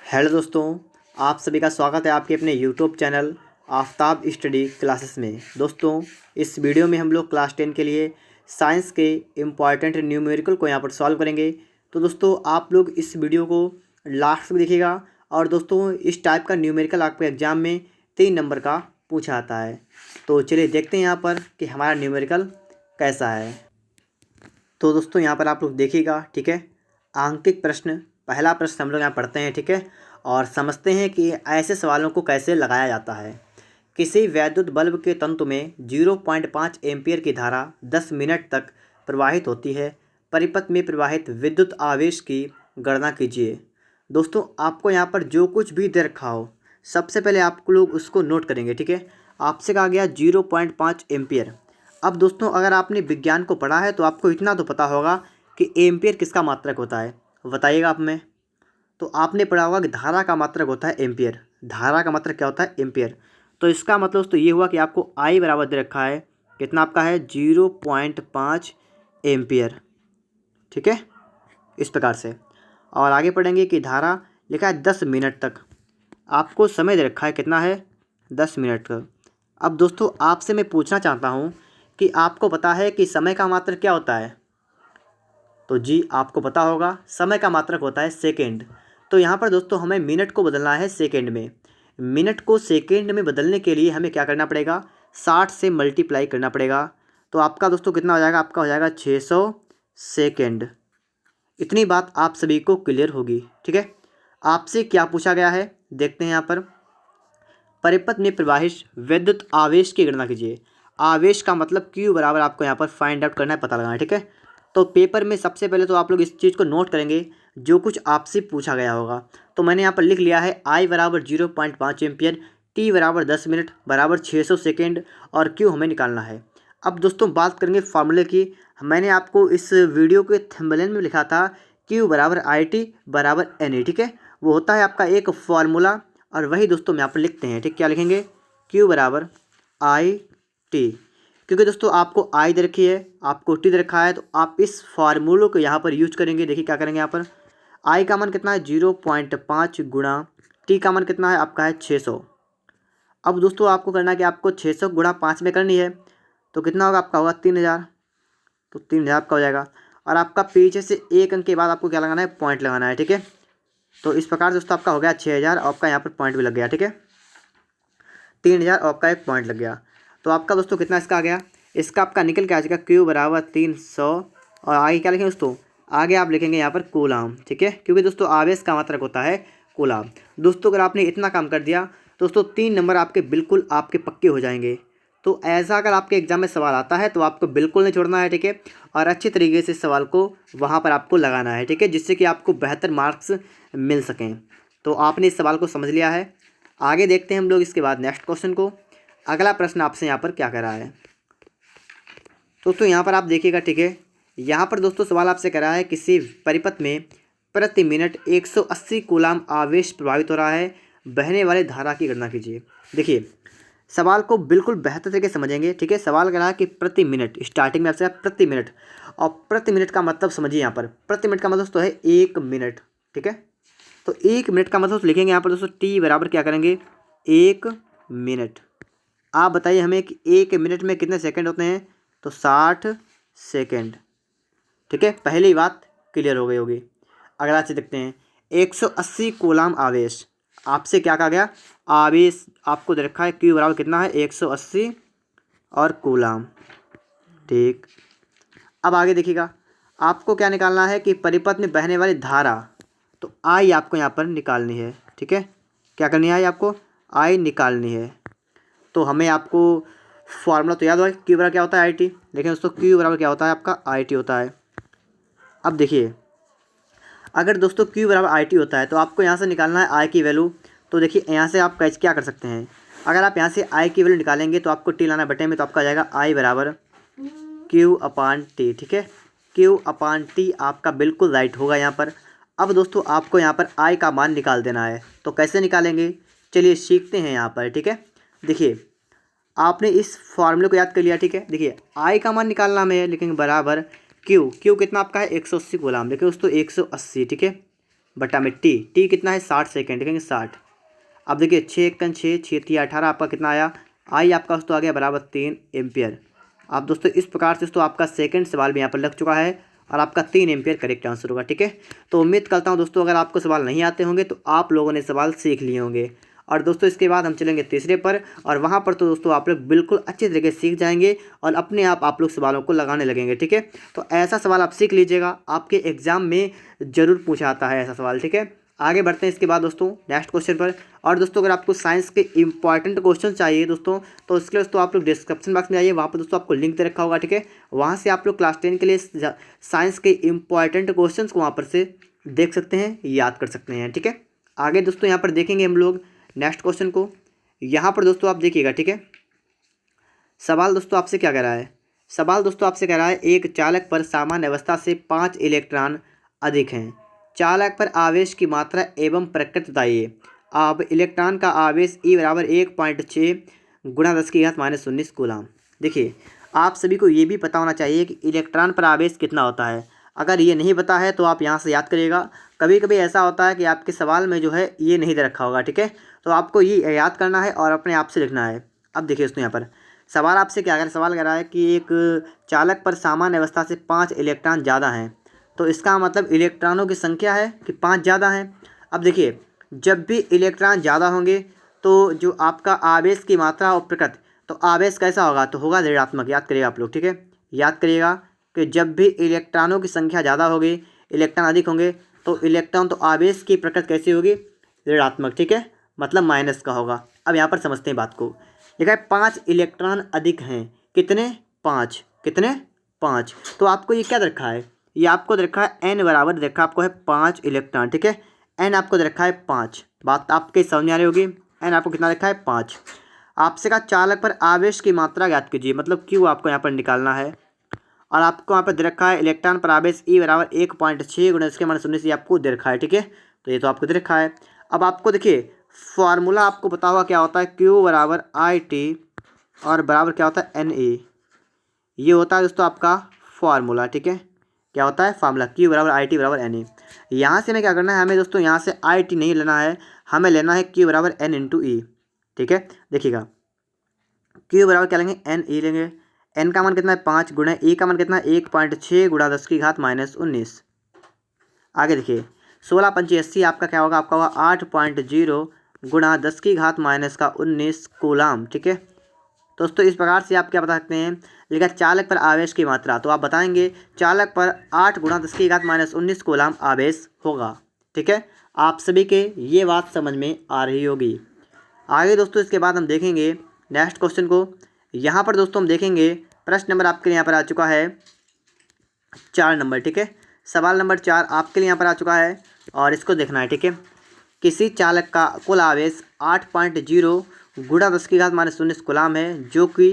Hello दोस्तों, आप सभी का स्वागत है आपके अपने YouTube channel Aftab study classes में। दोस्तों, इस वीडियो में हम लोग क्लास 10 के लिए साइंस के इम्पॉर्टेंट न्यूमेरिकल को यहाँ पर सॉल्व करेंगे। तो दोस्तों, आप लोग इस वीडियो को लास्ट में देखिएगा। और दोस्तों, इस टाइप का न्यूमेरिकल आपके एग्ज़ाम में 3 नंबर का पूछा आता है। तो चलिए देखते हैं यहाँ पर कि हमारा न्यूमेरिकल कैसा है। तो दोस्तों, यहाँ पर आप लोग देखिएगा, ठीक है। आंकिक प्रश्न, पहला प्रश्न हम लोग यहाँ पढ़ते हैं, ठीक है, और समझते हैं कि ऐसे सवालों को कैसे लगाया जाता है। किसी वैद्युत बल्ब के तंतु में 0.5 एम्पीयर की धारा 10 मिनट तक प्रवाहित होती है। परिपथ में प्रवाहित विद्युत आवेश की गणना कीजिए। दोस्तों, आपको यहाँ पर जो कुछ भी दे रखा हो, सबसे पहले आप लोग उसको नोट करेंगे, ठीक है। आपसे कहा गया 0.5 एम्पीयर। अब दोस्तों, अगर आपने विज्ञान को पढ़ा है तो आपको इतना तो पता होगा कि एम्पीयर किसका मात्रक होता है। बताइएगा आप में। तो आपने पढ़ा होगा कि धारा का मात्रक होता है एम्पीयर। धारा का मात्रक क्या होता है? एम्पीयर। तो इसका मतलब दोस्तों ये हुआ कि आपको आई बराबर दे रखा है, कितना आपका है? 0.5 एम्पीयर, ठीक है, इस प्रकार से। और आगे पढ़ेंगे कि धारा लिखा है 10 मिनट तक। आपको समय दे रखा है, कितना है? 10 मिनट का। अब दोस्तों, आपसे मैं पूछना चाहता हूँ कि आपको पता है कि समय का मात्रक क्या होता है? तो जी, आपको पता होगा, समय का मात्रक होता है सेकेंड। तो यहाँ पर दोस्तों हमें मिनट को बदलना है सेकेंड में। मिनट को सेकेंड में बदलने के लिए हमें क्या करना पड़ेगा? 60 से मल्टीप्लाई करना पड़ेगा। तो आपका दोस्तों कितना हो जाएगा? आपका हो जाएगा 600 सेकेंड। इतनी बात आप सभी को क्लियर होगी, ठीक है। आपसे क्या पूछा गया है, देखते हैं यहाँ पर। परिपथ में प्रवाहित विद्युत आवेश की गणना कीजिए। आवेश का मतलब क्यू बराबर आपको यहाँ पर फाइंड आउट करना है, पता लगाना है, ठीक है। तो पेपर में सबसे पहले तो आप लोग इस चीज़ को नोट करेंगे जो कुछ आपसे पूछा गया होगा। तो मैंने यहाँ पर लिख लिया है आई बराबर 0.5 एम्पियर, टी बराबर 10 मिनट बराबर 600 सेकेंड, और क्यू हमें निकालना है। अब दोस्तों बात करेंगे फार्मूले की। मैंने आपको इस वीडियो के थंबनेल में लिखा था क्यू बराबर आई टी बराबर एन ए, ठीक है। वो होता है आपका एक फार्मूला, और वही दोस्तों हम यहाँ पर लिखते हैं, ठीक। क्या लिखेंगे? क्यू बराबर आई टी। क्योंकि दोस्तों आपको आई दे रखी है, आपको टी दे रखा है, तो आप इस फार्मूलों को यहाँ पर यूज करेंगे। देखिए क्या करेंगे यहाँ पर। आई का मान कितना है? 0.5 गुणा टी का मान कितना है? आपका है 600। अब दोस्तों आपको करना है कि आपको 600 गुणा 5 में करनी है, तो कितना होगा? आपका होगा 3000। तो 3000 आपका हो जाएगा। और आपका पीछे से एक अंक के बाद आपको क्या लगाना है? पॉइंट लगाना है, ठीक है। तो इस प्रकार से दोस्तों आपका हो गया 6000, और आपका यहाँ पर पॉइंट भी लग गया, ठीक है। 3000 और आपका एक पॉइंट लग गया। तो आपका दोस्तों कितना इसका आ गया? इसका आपका निकल के आ जाएगा क्यू बराबर 300। और आगे क्या लिखेंगे दोस्तों? आगे आप लिखेंगे यहाँ पर कूलाम, ठीक है, क्योंकि दोस्तों आवेश का मात्रक होता है कूलाम। दोस्तों अगर आपने इतना काम कर दिया तो दोस्तों 3 नंबर आपके बिल्कुल आपके पक्के हो जाएंगे। तो ऐसा अगर आपके एग्जाम में सवाल आता है तो आपको बिल्कुल नहीं छोड़ना है, ठीक है। और अच्छी तरीके से सवाल को वहाँ पर आपको लगाना है, ठीक है, जिससे कि आपको बेहतर मार्क्स मिल सकें। तो आपने इस सवाल को समझ लिया है। आगे देखते हैं हम लोग इसके बाद नेक्स्ट क्वेश्चन को। अगला प्रश्न आपसे यहाँ पर क्या कह रहा है दोस्तों? यहाँ पर आप देखिएगा, ठीक है। यहाँ पर दोस्तों सवाल आपसे कह रहा है किसी परिपथ में प्रति मिनट 180 कूलाम आवेश प्रभावित हो रहा है, बहने वाली धारा की गणना कीजिए। देखिए, सवाल को बिल्कुल बेहतर तरीके से समझेंगे, ठीक है। सवाल कह रहा है कि प्रति मिनट, स्टार्टिंग में आपसे प्रति मिनट, और प्रति मिनट का मतलब समझिए। यहाँ पर प्रति मिनट का मतलब तो है 1 मिनट, ठीक है। तो 1 मिनट का मतलब लिखेंगे यहाँ पर दोस्तों टी बराबर क्या करेंगे? 1 मिनट। आप बताइए हमें कि 1 मिनट में कितने सेकंड होते हैं? तो 60 सेकंड, ठीक है। पहली बात क्लियर हो गई होगी। अगला चीज देखते हैं। 180 कूलाम आवेश, आपसे क्या कहा गया? आवेश आपको दे रखा है क्यू बराबर कितना है? 180 और कूलाम, ठीक। अब आगे देखिएगा, आपको क्या निकालना है कि परिपथ में बहने वाली धारा। तो आई आपको यहाँ पर निकालनी है, ठीक है। क्या करनी है? आई आपको आई निकालनी है। तो हमें आपको फॉर्मूला तो याद होगा, क्यू बराबर क्या होता है? I T. देखिए दोस्तों, क्यू बराबर क्या होता है? आपका आई टी होता है। अब देखिए, अगर दोस्तों क्यू बराबर आई टी होता है तो आपको यहाँ से निकालना है आई की वैल्यू। तो देखिए यहाँ से आप क्या कर सकते हैं, अगर आप यहाँ से आई की वैल्यू निकालेंगे तो आपको टी लाना बटे में, तो आपका आ जाएगा आई बराबर क्यू अपान टी, ठीक है। क्यू अपान टी आपका बिल्कुल राइट होगा यहाँ पर। अब दोस्तों आपको यहाँ पर आई का मान निकाल देना है। तो कैसे निकालेंगे, चलिए सीखते हैं यहाँ पर, ठीक है। देखिए, आपने इस फॉर्मूले को याद कर लिया, ठीक है। देखिए, आई का मान निकालना में लिखेंगे बराबर क्यू। क्यू कितना आपका है? 180 कूलाम। देखिए दोस्तों 180, ठीक है। बटा में टी कितना है 60 सेकेंड, लिखेंगे 60। अब देखिए 6 × 6 × 18 आपका कितना आया, आई आपका दोस्तों आ गया बराबर 3 एम्पियर। अब दोस्तों इस प्रकार से दोस्तों आपका सेकंड सवाल भी यहाँ पर लग चुका है और आपका 3 एम्पियर करेक्ट आंसर होगा। ठीक है, तो उम्मीद करता हूँ दोस्तों अगर आपको सवाल नहीं आते होंगे तो आप लोगों ने सवाल सीख लिए होंगे। और दोस्तों इसके बाद हम चलेंगे तीसरे पर, और वहाँ पर तो दोस्तों आप लोग बिल्कुल अच्छे तरीके से सीख जाएंगे और अपने आप लोग सवालों को लगाने लगेंगे। ठीक है, तो ऐसा सवाल आप सीख लीजिएगा, आपके एग्जाम में ज़रूर पूछा आता है ऐसा सवाल। ठीक है, आगे बढ़ते हैं इसके बाद दोस्तों नेक्स्ट क्वेश्चन पर। और दोस्तों अगर आपको साइंस के इंपॉर्टेंट क्वेश्चन चाहिए दोस्तों, तो उसके लिए दोस्तों आप लोग डिस्क्रिप्शन बॉक्स में आइए, वहाँ पर दोस्तों आपको लिंक दे रखा होगा। ठीक है, वहाँ से आप लोग क्लास 10 के लिए साइंस के इंपॉर्टेंट क्वेश्चन को वहाँ पर से देख सकते हैं, याद कर सकते हैं। ठीक है, आगे दोस्तों यहाँ पर देखेंगे हम लोग नेक्स्ट क्वेश्चन को। यहाँ पर दोस्तों आप देखिएगा। ठीक है, सवाल दोस्तों आपसे क्या कह रहा है, सवाल दोस्तों आपसे कह रहा है एक चालक पर सामान्य अवस्था से 5 इलेक्ट्रॉन अधिक हैं, चालक पर आवेश की मात्रा एवं प्रकृति बताइए। अब इलेक्ट्रॉन का आवेश E बराबर 1.6 गुणा 10⁻⁻19 कूलाम। देखिए आप सभी को ये भी पता होना चाहिए कि इलेक्ट्रॉन पर आवेश कितना होता है। अगर ये नहीं पता है तो आप यहाँ से याद करिएगा। कभी कभी ऐसा होता है कि आपके सवाल में जो है ये नहीं दे रखा होगा। ठीक है, तो आपको ये याद करना है और अपने आप से लिखना है। अब देखिए दोस्तों यहाँ पर सवाल आपसे क्या कर सवाल कह रहा है कि एक चालक पर सामान्य अवस्था से 5 इलेक्ट्रॉन ज़्यादा हैं, तो इसका मतलब इलेक्ट्रॉनों की संख्या है कि 5 ज़्यादा हैं। अब देखिए जब भी इलेक्ट्रॉन ज़्यादा होंगे तो जो आपका आवेश की मात्रा और प्रकृति, तो आवेश कैसा होगा, तो होगा ऋणात्मक। याद करिएगा आप लोग। ठीक है, याद करिएगा कि जब भी इलेक्ट्रॉनों की संख्या ज़्यादा होगी, इलेक्ट्रॉन अधिक होंगे, तो इलेक्ट्रॉन तो आवेश की प्रकृति कैसी होगी, ऋणात्मक। ठीक है, मतलब माइनस का होगा। अब यहाँ पर समझते हैं बात को। लिखा है 5 इलेक्ट्रॉन अधिक हैं, कितने, 5, कितने, 5। तो आपको ये क्या दे रखा है, ये आपको दे रखा है n बराबर दे रखा है आपको है 5 इलेक्ट्रॉन। ठीक है, n आपको दे रखा है 5, बात आपके समझ में आ रही होगी। n आपको कितना रखा है, 5। आपसे कहा चालक पर आवेश की मात्रा ज्ञात कीजिए, मतलब Q आपको यहाँ पर निकालना है। और आपको यहाँ पर दे रखा है इलेक्ट्रॉन पर आवेश E बराबर 1.6 गुणा 10⁻⁻19 आपको दे रखा है। ठीक है, तो ये तो आपको दे रखा है। अब आपको देखिए फार्मूला आपको पता हुआ क्या होता है, Q बराबर IT और बराबर क्या होता है NE, ये होता है दोस्तों आपका फार्मूला। ठीक है, क्या होता है फार्मूला, Q बराबर IT बराबर NE। यहाँ से हमें क्या करना है, हमें दोस्तों यहाँ से IT नहीं लेना है, हमें लेना है Q बराबर N × E। ठीक है, देखिएगा Q बराबर क्या लेंगे, NE लेंगे। N का मान कितना है 5 गुणा E का मान कितना है 1.6 गुणा 10⁻⁻19। आगे देखिए 16 × 5 = 80, आपका क्या होगा, आपका होगा 8.0 गुणा 10⁻⁻19 कूलाम। ठीक है, दोस्तों इस प्रकार से आप क्या बता सकते हैं, लिखा चालक पर आवेश की मात्रा, तो आप बताएंगे चालक पर 8 गुणा 10⁻⁻19 कूलाम आवेश होगा। ठीक है, आप सभी के ये बात समझ में आ रही होगी। आगे दोस्तों इसके बाद हम देखेंगे नेक्स्ट क्वेश्चन को। यहाँ पर दोस्तों हम देखेंगे प्रश्न नंबर आपके लिए यहाँ पर आ चुका है 4 नंबर। ठीक है, सवाल नंबर 4 आपके लिए यहाँ पर आ चुका है और इसको देखना है। ठीक है, किसी चालक का कुल आवेश 8.0 गुणा 10⁻⁻19 कूलाम है जो कि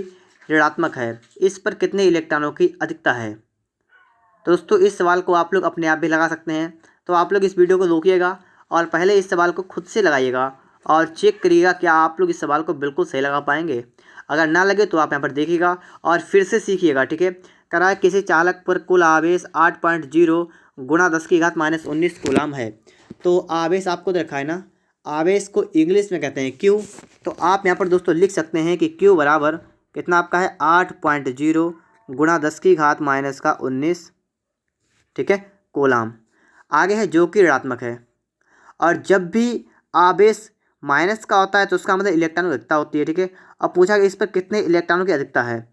ऋणात्मक है, इस पर कितने इलेक्ट्रॉनों की अधिकता है। तो दोस्तों इस सवाल को आप लोग अपने आप भी लगा सकते हैं, तो आप लोग इस वीडियो को रोकिएगा और पहले इस सवाल को खुद से लगाइएगा और चेक करिएगा क्या आप लोग इस सवाल को बिल्कुल सही लगा पाएंगे। अगर ना लगे तो आप यहाँ पर देखिएगा और फिर से सीखिएगा। ठीक है, करा है किसी चालक पर कुल आवेश 8.0 गुणा 10⁻⁻19 कूलाम है, तो आवेश आपको रखा है ना, आवेश को इंग्लिश में कहते हैं Q। तो आप यहाँ पर दोस्तों लिख सकते हैं कि Q बराबर कितना आपका है 8.0 गुणा 10⁻⁻19। ठीक है, कूलाम। आगे है जो कि ऋणात्मक है, और जब भी आवेश माइनस का होता है तो उसका मतलब इलेक्ट्रॉनों की अधिकता होती है। ठीक है, अब पूछा कि इस पर कितने इलेक्ट्रॉनों की अधिकता है,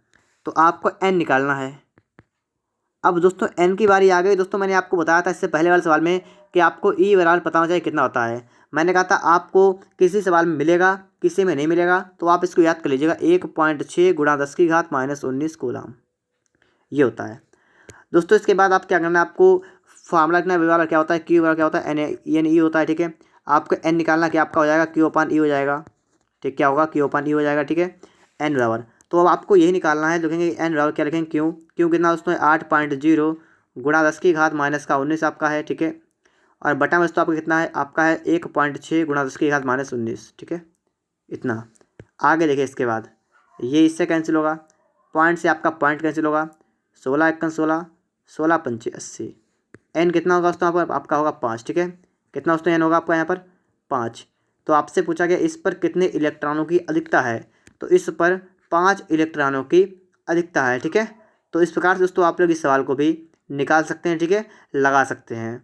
तो आपको n निकालना है। अब दोस्तों n की बारी आ गई। दोस्तों मैंने आपको बताया था इससे पहले वाले सवाल में कि आपको E बराबर पता होना चाहिए कितना होता है। मैंने कहा था आपको किसी सवाल में मिलेगा, किसी में नहीं मिलेगा, तो आप इसको याद कर लीजिएगा 1.6 गुणा 10⁻⁻19 कूलाम, ये होता है। दोस्तों इसके बाद आप क्या करना है, आपको फार्मूला लिखना है, बराबर क्या होता है Q बराबर क्या होता है NE होता है। ठीक है, आपको n निकालना क्या आपका हो जाएगा Q/E हो जाएगा। ठीक, क्या होगा Q/E हो जाएगा। ठीक है, n बराबर, तो अब आपको यही निकालना है। लिखेंगे n बराबर क्या लिखेंगे Q कितना दोस्तों 8.0 गुणा 10⁻⁻19 आपका है। ठीक है, और बटा में दोस्तों आपका कितना है, आपका है 1.6 गुणा 10⁻⁻19। ठीक है, इतना। आगे देखिए इसके बाद ये इससे कैंसिल होगा, पॉइंट से आपका पॉइंट कैंसिल होगा, 16 × 1 = 16, 16 × 5 = 80। n कितना होगा दोस्तों आपका होगा 5। ठीक है, कितना दोस्तों n होगा आपका यहाँ पर 5। तो आपसे पूछा गया इस पर कितने इलेक्ट्रॉनों की अधिकता है, तो इस पर 5 इलेक्ट्रॉनों की अधिकता है। ठीक है, तो इस प्रकार से दोस्तों आप लोग इस सवाल को भी निकाल सकते हैं। ठीक है, लगा सकते हैं।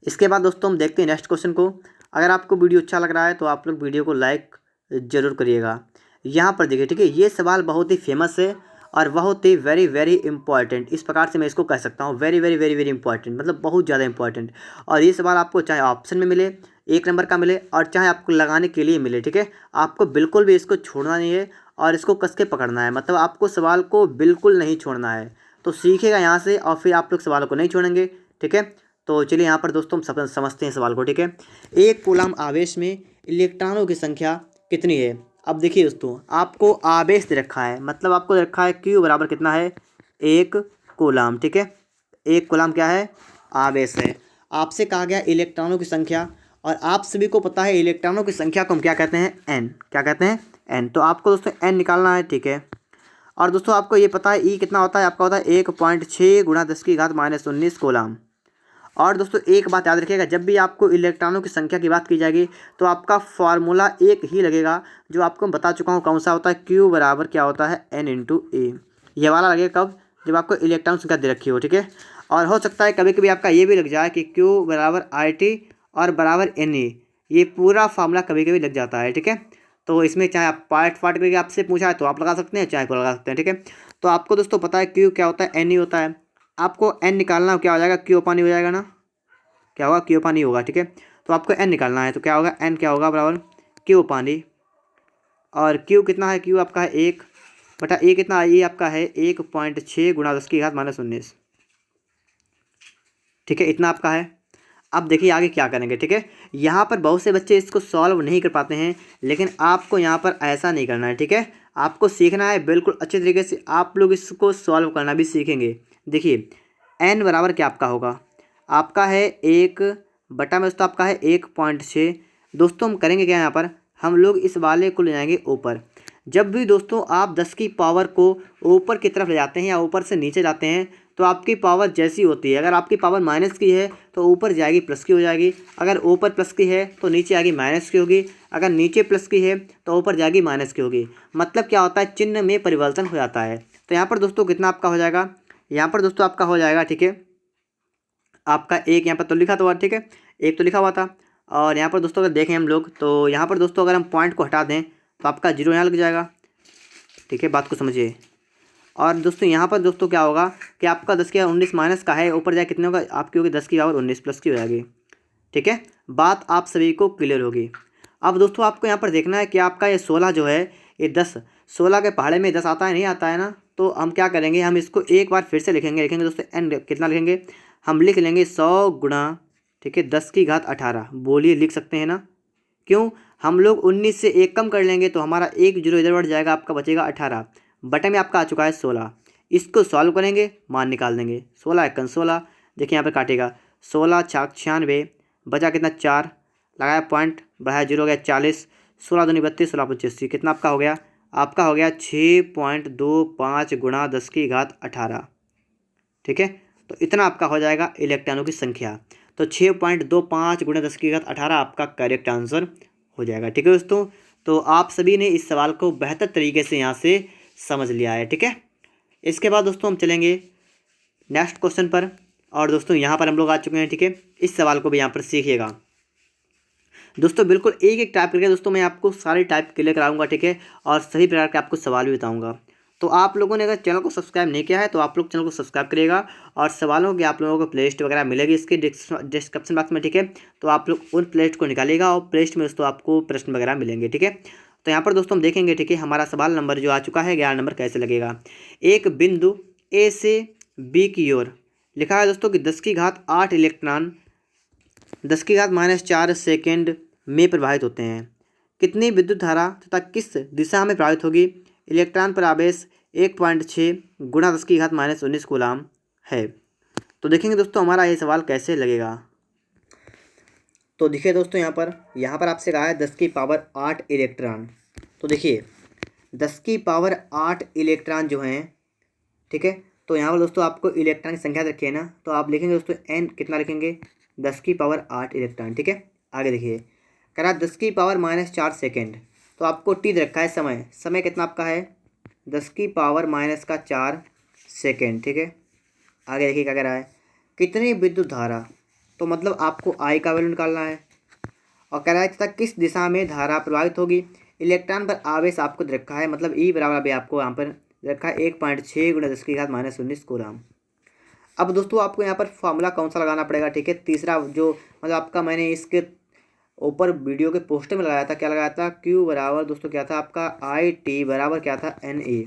इसके बाद दोस्तों हम देखते हैं नेक्स्ट क्वेश्चन को। अगर आपको वीडियो अच्छा लग रहा है तो आप लोग वीडियो को लाइक ज़रूर करिएगा। यहाँ पर देखिए, ठीक है, ये सवाल बहुत ही फेमस है और बहुत ही वेरी वेरी इंपॉर्टेंट, इस प्रकार से मैं इसको कह सकता हूँ, very very very very important, मतलब बहुत ज़्यादा इंपॉर्टेंट। और ये सवाल आपको चाहे ऑप्शन में मिले 1 नंबर का मिले और चाहे आपको लगाने के लिए मिले, ठीक है, आपको बिल्कुल भी इसको छोड़ना नहीं है और इसको कस के पकड़ना है, मतलब आपको सवाल को बिल्कुल नहीं छोड़ना है। तो सीखेगा यहाँ से और फिर आप लोग सवालों को नहीं छोड़ेंगे। ठीक है, तो चलिए यहाँ पर दोस्तों हम समझते हैं सवाल को। ठीक है, एक कूलम आवेश में इलेक्ट्रॉनों की संख्या कितनी है। अब देखिए दोस्तों, आपको आवेश दे रखा है, मतलब आपको दे रखा है Q बराबर कितना है 1 कूलम। ठीक है, 1 कूलम क्या है, आवेश है। आपसे कहा गया इलेक्ट्रॉनों की संख्या, और आप सभी को पता है इलेक्ट्रॉनों की संख्या को हम क्या कहते हैं, n। क्या कहते हैं, n। तो आपको दोस्तों n निकालना है। ठीक है, और दोस्तों आपको ये पता है E कितना होता है, आपका होता है 1.6 × 10⁻19 कूलम। और दोस्तों एक बात याद रखिएगा, जब भी आपको इलेक्ट्रॉनों की संख्या की बात की जाएगी तो आपका फॉर्मूला एक ही लगेगा, जो आपको मैं बता चुका हूँ कौन सा होता है, Q बराबर क्या होता है n × A। ये वाला लगेगा कब, जब आपको इलेक्ट्रॉन संख्या दे रखी हो। ठीक है, और हो सकता है कभी कभी आपका ये भी लग जाए कि Q बराबर IT और बराबर Na, ये पूरा फार्मूला कभी कभी लग जाता है। ठीक है, तो इसमें चाहे आप पार्ट करके आपसे पूछा है तो आप लगा सकते हैं, चाहे को लगा सकते हैं। ठीक है, तो आपको दोस्तों पता है Q क्या होता है, Na होता है। आपको n निकालना, क्या हो जाएगा, Q पानी हो जाएगा ना, क्या होगा, Q पानी होगा। ठीक है, तो आपको n निकालना है, तो क्या होगा, n क्या होगा बराबर Q पानी। और Q कितना है, Q आपका है 1/A कितना, ये आपका है 1.6 × 10⁻19। ठीक है, इतना आपका है। अब देखिए आगे क्या करेंगे। ठीक है, यहाँ पर बहुत से बच्चे इसको सॉल्व नहीं कर पाते हैं, लेकिन आपको यहाँ पर ऐसा नहीं करना है। ठीक है, आपको सीखना है बिल्कुल अच्छे तरीके से, आप लोग इसको सॉल्व करना भी सीखेंगे। देखिए n बराबर क्या आपका होगा, आपका है 1 में दोस्तों आपका है 1.6। दोस्तों हम करेंगे क्या, यहाँ पर हम लोग इस वाले को ले जाएंगे ऊपर। जब भी दोस्तों आप 10 की पावर को ऊपर की तरफ ले जाते हैं या ऊपर से नीचे जाते हैं तो आपकी पावर जैसी होती है, अगर आपकी पावर माइनस की है तो ऊपर जाएगी प्लस की हो जाएगी, अगर ऊपर प्लस की है तो नीचे आएगी माइनस की होगी, अगर नीचे प्लस की है तो ऊपर जाएगी माइनस की होगी। मतलब क्या होता है, चिन्ह में परिवर्तन हो जाता है। तो यहाँ पर दोस्तों कितना आपका हो जाएगा, यहाँ पर दोस्तों आपका हो जाएगा, ठीक है, आपका 1 यहाँ पर तो लिखा था, ठीक है, 1 तो लिखा हुआ था। और यहाँ पर दोस्तों अगर देखें हम लोग तो यहाँ पर दोस्तों अगर हम पॉइंट को हटा दें तो आपका 0 यहाँ लग जाएगा। ठीक है, बात को समझिए। और दोस्तों यहाँ पर दोस्तों क्या होगा कि आपका 10 की पावर 19 माइनस का है, ऊपर जाए कितने होगा, आपकी होगी 10 की पावर 19 प्लस की हो जाएगी। ठीक है, बात आप सभी को क्लियर होगी। अब दोस्तों आपको यहाँ पर देखना है कि आपका ये 16 जो है, ये 10, 16 के पहाड़े में 10 आता है, नहीं आता है ना, तो हम क्या करेंगे, हम इसको एक बार फिर से लिखेंगे दोस्तों, एन कितना लिखेंगे, हम लिख लेंगे 100 गुणा, ठीक है, 10 की घात 18। बोलिए लिख सकते हैं ना, क्यों, हम लोग 19 से 1 कम कर लेंगे तो हमारा 1 0 इधर बढ़ जाएगा, आपका बचेगा 18। बटे में आपका आ चुका है 16। इसको सॉल्व करेंगे, मान निकाल देंगे, 16 × 16, देखिए यहाँ पर काटेगा, 16 × 96, बचा कितना 4, लगाया पॉइंट, बढ़ाया 0 हो गया 40, 16 दूनी 32, 16 85, कितना आपका हो गया, आपका हो गया 6.25 गुणा 10 की घात 18। ठीक है, तो इतना आपका हो जाएगा इलेक्ट्रॉनों की संख्या। तो 6.25 गुणा 10 की घात 18 आपका करेक्ट आंसर हो जाएगा। ठीक है दोस्तों, तो आप सभी ने इस सवाल को बेहतर तरीके से यहाँ से समझ लिया है। ठीक है, इसके बाद दोस्तों हम चलेंगे नेक्स्ट क्वेश्चन पर। और दोस्तों यहाँ पर हम लोग आ चुके हैं। ठीक है, इस सवाल को भी यहाँ पर सीखिएगा दोस्तों, बिल्कुल एक एक टाइप करके दोस्तों मैं आपको सारी टाइप क्लियर कराऊंगा। ठीक है, और सभी प्रकार के आपको सवाल भी बताऊंगा। तो आप लोगों ने अगर चैनल को सब्सक्राइब नहीं किया है तो आप लोग चैनल को सब्सक्राइब करिएगा, और सवालों की आप लोगों को प्ले लिस्ट वगैरह मिलेगी इसके डिस्क्रिप्शन बॉक्स में। ठीक है, तो आप लोग उन प्ले लिस्ट को निकालिएगा और प्ले लिस्ट में दोस्तों आपको प्रश्न वगैरह मिलेंगे। ठीक है, तो यहाँ पर दोस्तों हम देखेंगे, ठीक है, हमारा सवाल नंबर जो आ चुका है 11 नंबर कैसे लगेगा। एक बिंदु ए से बी की ओर लिखा है दोस्तों कि 10 की घात 8 इलेक्ट्रॉन 10 की घात -4 सेकेंड में प्रवाहित होते हैं। कितनी विद्युत धारा तथा किस दिशा में प्रवाहित होगी। इलेक्ट्रॉन पर आवेश 1.6 गुणा 10 की घात -19 कूलम है। तो देखेंगे दोस्तों हमारा ये सवाल कैसे लगेगा। तो देखिए दोस्तों यहाँ पर आपसे कहा है 10 की पावर 8 इलेक्ट्रॉन। तो देखिए 10 की पावर 8 इलेक्ट्रॉन जो हैं, ठीक है, तो यहाँ पर दोस्तों आपको इलेक्ट्रॉन की संख्या रखी है ना, तो आप लिखेंगे दोस्तों एन कितना लिखेंगे 10⁻8 इलेक्ट्रॉन। ठीक है, आगे देखिए, कह रहा 10⁻⁻4 सेकेंड। तो आपको टी दे रखा है समय, समय कितना आपका है 10⁻⁻4 सेकेंड। ठीक है, आगे देखिए क्या कह रहा है, कितनी विद्युत धारा, तो मतलब आपको आई का वैल्यू निकालना है। और कह रहा है तथा किस दिशा में धारा प्रवाहित होगी। इलेक्ट्रॉन पर आवेश आपको दे रखा है, मतलब ई बराबर अभी आपको यहाँ पर दे रखा है 1.6 × 10⁻⁻19 कूलम। अब दोस्तों आपको यहाँ पर फॉर्मूला कौन सा लगाना पड़ेगा। ठीक है, तीसरा जो मतलब आपका मैंने इसके ऊपर वीडियो के पोस्टर में लगाया था, क्या लगाया था, Q बराबर दोस्तों क्या था आपका IT बराबर क्या था NE।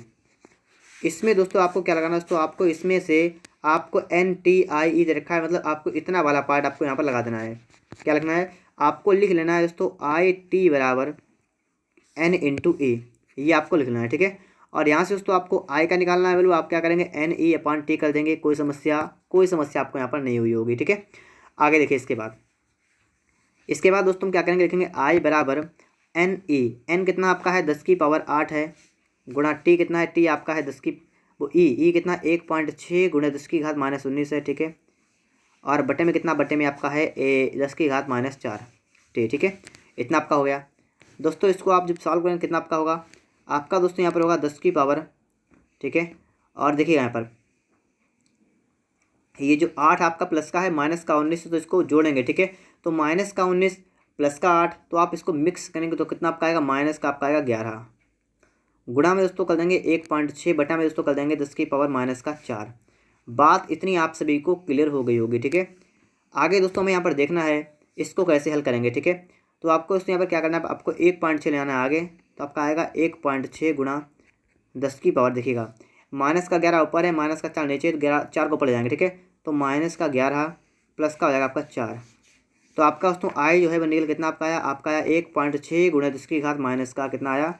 इसमें दोस्तों आपको क्या लगाना है दोस्तों, आपको इसमें से आपको NTIE दे रखा है, मतलब आपको इतना वाला पार्ट आपको यहाँ पर लगा देना है। क्या लिखना है, आपको लिख लेना है दोस्तों IT बराबर N/E, ये आपको लिखना है। ठीक है, और यहाँ से दोस्तों आपको आई का निकालना है वैल्यू, आप क्या करेंगे NE/T कर देंगे, कोई समस्या आपको यहाँ पर नहीं हुई होगी। ठीक है, आगे देखिए, इसके बाद दोस्तों हम क्या करेंगे, लिखेंगे आई बराबर NE, N कितना आपका है 10⁻8 है, गुणा T कितना है, T आपका है E कितना 1.6 × 10⁻⁻19 है। ठीक है, और बटे में कितना, बटे में आपका है 10⁻⁻4 T। ठीक है, इतना आपका हो गया दोस्तों। इसको आप जब सॉल्व करेंगे कितना आपका होगा, आपका दोस्तों यहाँ पर होगा 10 की पावर। ठीक है, और देखिए यहाँ पर ये जो 8 आपका प्लस का है, माइनस का 19, तो इसको जोड़ेंगे। ठीक है, तो माइनस का 19 प्लस का 8, तो आप इसको मिक्स करेंगे तो कितना आपका आएगा, माइनस का आपका आएगा 11, गुणा में दोस्तों कर देंगे 1.6, बटा में दोस्तों कर देंगे 10⁻⁻4। बात इतनी आप सभी को क्लियर हो गई होगी। ठीक है, आगे दोस्तों हमें यहाँ पर देखना है इसको कैसे हल करेंगे। ठीक है, तो आपको दोस्तों यहाँ पर क्या करना है, आपको 1.6 ले आना है आगे, तो आपका आएगा 1.6 × 10⁻, देखिएगा माइनस का 11 ऊपर है, माइनस का 4 नीचे, 4 को ऊपर ले जाएंगे। ठीक है, तो माइनस का 11 प्लस का हो जाएगा आपका 4, तो आपका दोस्तों आई जो है वो निकल कितना आपका आया, 1.6 × 10⁻- का कितना आया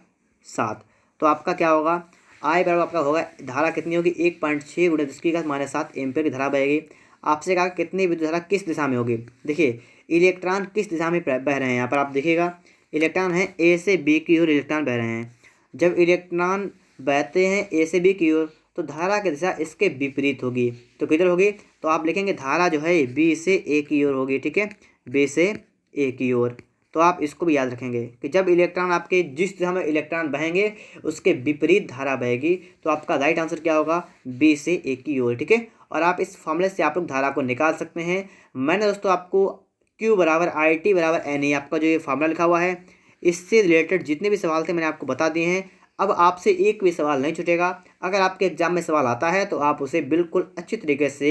7। तो आपका क्या होगा, आई बराबर आपका होगा, धारा कितनी होगी 1.6 × 10⁻7 एम्पीयर की धारा बहेगी। आपसे कहा कितनी विद्युत धारा किस दिशा में होगी। देखिए इलेक्ट्रॉन किस दिशा में बह रहे हैं, यहाँ पर आप देखिएगा इलेक्ट्रॉन है ए से बी की ओर इलेक्ट्रॉन बह रहे हैं। जब इलेक्ट्रॉन बहते हैं ए से बी की ओर, तो धारा की दिशा इसके विपरीत होगी, तो किधर होगी, तो आप लिखेंगे धारा जो है बी से ए की ओर होगी। ठीक है, बी से ए की ओर, तो आप इसको भी याद रखेंगे कि जब इलेक्ट्रॉन आपके जिस दिशा में इलेक्ट्रॉन बहेंगे उसके विपरीत धारा बहेगी, तो आपका राइट आंसर क्या होगा, बी से ए की ओर। ठीक है, और आप इस फॉर्मूले से आप लोग धारा को निकाल सकते हैं। मैंने दोस्तों आपको Q बराबर IT बराबर NE आपका जो ये फार्मूला लिखा हुआ है, इससे रिलेटेड जितने भी सवाल थे मैंने आपको बता दिए हैं। अब आपसे एक भी सवाल नहीं छूटेगा। अगर आपके एग्जाम में सवाल आता है तो आप उसे बिल्कुल अच्छी तरीके से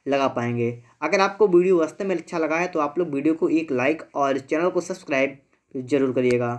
लगा पाएंगे। अगर आपको वीडियो वास्तव में अच्छा लगा है तो आप लोग वीडियो को एक लाइक और चैनल को सब्सक्राइब जरूर करिएगा।